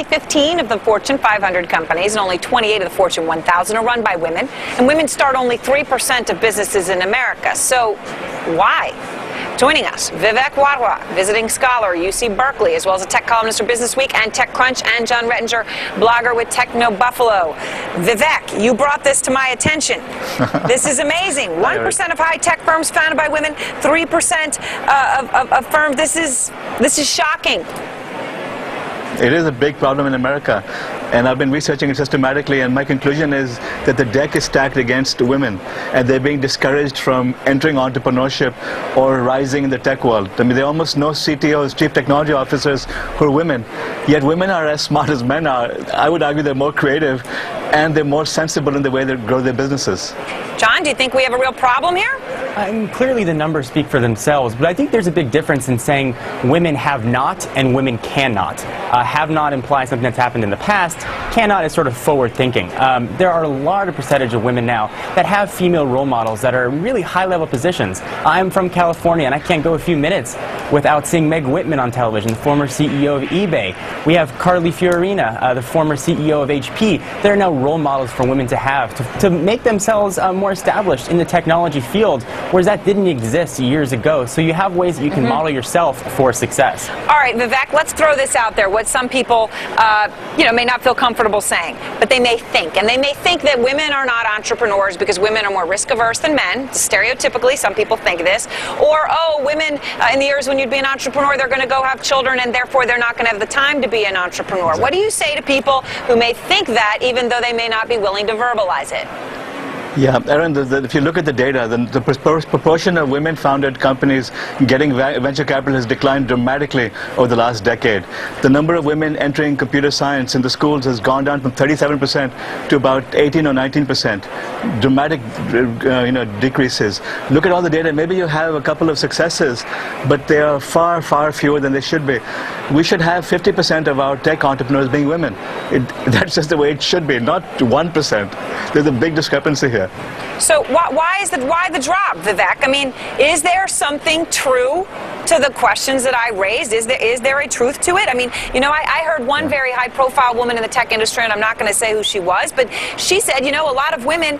15 of the Fortune 500 companies and only 28 of the Fortune 1000 are run by women, and women start only 3% of businesses in America. So why? Joining us, Vivek Wadhwa, visiting scholar, UC Berkeley, as well as a tech columnist for Business Week and TechCrunch, and John Rettinger, blogger with Techno Buffalo. Vivek, you brought this to my attention. This is amazing. 1% of high-tech firms founded by women, 3% of firms. This is shocking. It is a big problem in America, and I've been researching it systematically, and my conclusion is that the deck is stacked against women, and they're being discouraged from entering entrepreneurship or rising in the tech world. I mean, there are almost no CTOs, chief technology officers, who are women, yet women are as smart as men are. I would argue they're more creative, and they're more sensible in the way they grow their businesses. John, do you think we have a real problem here? Clearly the numbers speak for themselves, but I think there's a big difference in saying women have not and women cannot. Have not implies something that's happened in the past. Cannot is sort of forward thinking. There are a large percentage of women now that have female role models that are really high-level positions. I'm from California, and I can't go a few minutes without seeing Meg Whitman on television, the former CEO of eBay. We have Carly Fiorina, the former CEO of HP. There are now role models for women to have to make themselves more established in the technology field, whereas that didn't exist years ago. So you have ways that you can model yourself for success. All right, Vivek, let's throw this out there. What some people, may not feel comfortable saying, but they may think. And they may think that women are not entrepreneurs because women are more risk-averse than men. Stereotypically, some people think this. Or, oh, women, in the years when you'd be an entrepreneur, they're going to go have children, and therefore they're not going to have the time to be an entrepreneur. Exactly. What do you say to people who may think that, even though they may not be willing to verbalize it? Yeah, Aaron, if you look at the data, the proportion of women-founded companies getting venture capital has declined dramatically over the last decade. The number of women entering computer science in the schools has gone down from 37% to about 18 or 19%. Dramatic, decreases. Look at all the data. Maybe you have a couple of successes, but they are far, far fewer than they should be. We should have 50% of our tech entrepreneurs being women. That's just the way it should be, not 1%. There's a big discrepancy here. So why the drop, Vivek? I mean, is there something true to the questions that I raised? Is there a truth to it? I mean, I heard one very high-profile woman in the tech industry, and I'm not going to say who she was, but she said, a lot of women,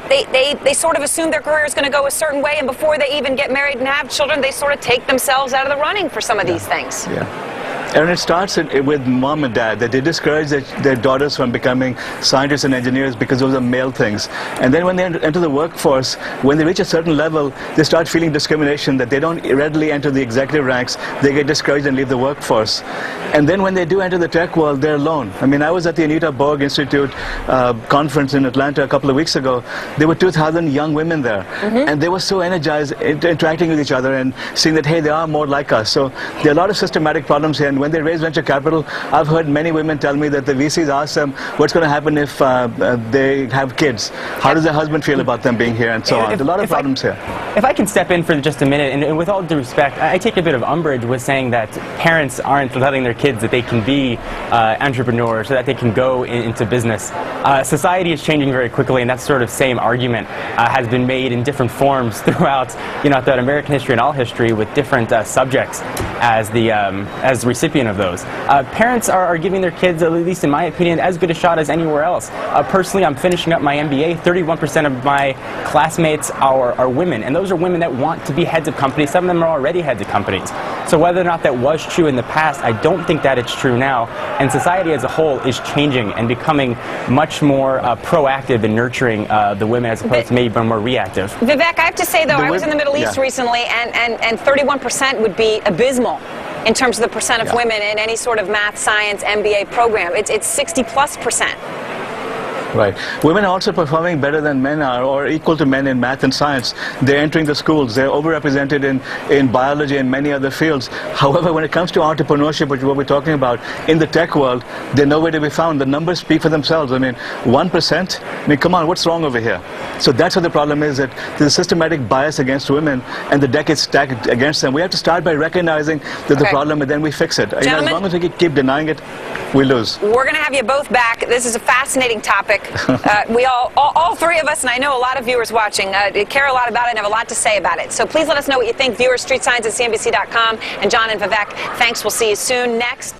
they sort of assume their career is going to go a certain way, and before they even get married and have children, they sort of take themselves out of the running for some of these things. Yeah. And it starts with mom and dad, that they discourage their daughters from becoming scientists and engineers because those are male things. And then when they enter the workforce, when they reach a certain level, they start feeling discrimination, that they don't readily enter the executive ranks, they get discouraged and leave the workforce. And then when they do enter the tech world, they're alone. I mean, I was at the Anita Borg Institute conference in Atlanta a couple of weeks ago. There were 2,000 young women there, and they were so energized, interacting with each other and seeing that, hey, they are more like us. So there are a lot of systematic problems here. And when they raise venture capital, I've heard many women tell me that the VCs ask them what's going to happen if they have kids. How does their husband feel about them being here, and so on. There's a lot of problems here. If I can step in for just a minute, and with all due respect, I take a bit of umbrage with saying that parents aren't letting their kids that they can be entrepreneurs, so that they can go into business. Society is changing very quickly, and that sort of same argument has been made in different forms throughout, throughout American history and all history, with different subjects as the recipient of those. Parents are giving their kids, at least in my opinion, as good a shot as anywhere else. Personally, I'm finishing up my MBA. 31% of my classmates are women, and those are women that want to be heads of companies. Some of them are already heads of companies. So whether or not that was true in the past, I don't think that it's true now. And society as a whole is changing and becoming much more proactive in nurturing the women, as opposed to maybe more reactive. Vivek, I have to say, though, I was in the Middle East recently, and 31% would be abysmal in terms of the percent of women in any sort of math, science, MBA program. It's 60+%. Right. Women are also performing better than men are, or equal to men in math and science. They're entering the schools. They're overrepresented in biology and many other fields. However, when it comes to entrepreneurship, which is what we're talking about, in the tech world, they're nowhere to be found. The numbers speak for themselves. I mean, 1%? I mean, come on, what's wrong over here? So that's what the problem is, that there's a systematic bias against women, and the deck is stacked against them. We have to start by recognizing that the problem, and then we fix it. As long as we keep denying it, we lose. We're going to have you both back. This is a fascinating topic. We all three of us, and I know a lot of viewers watching, care a lot about it and have a lot to say about it. So please let us know what you think. Viewers, streetscience@cnbc.com. And John and Vivek, thanks. We'll see you soon. Next.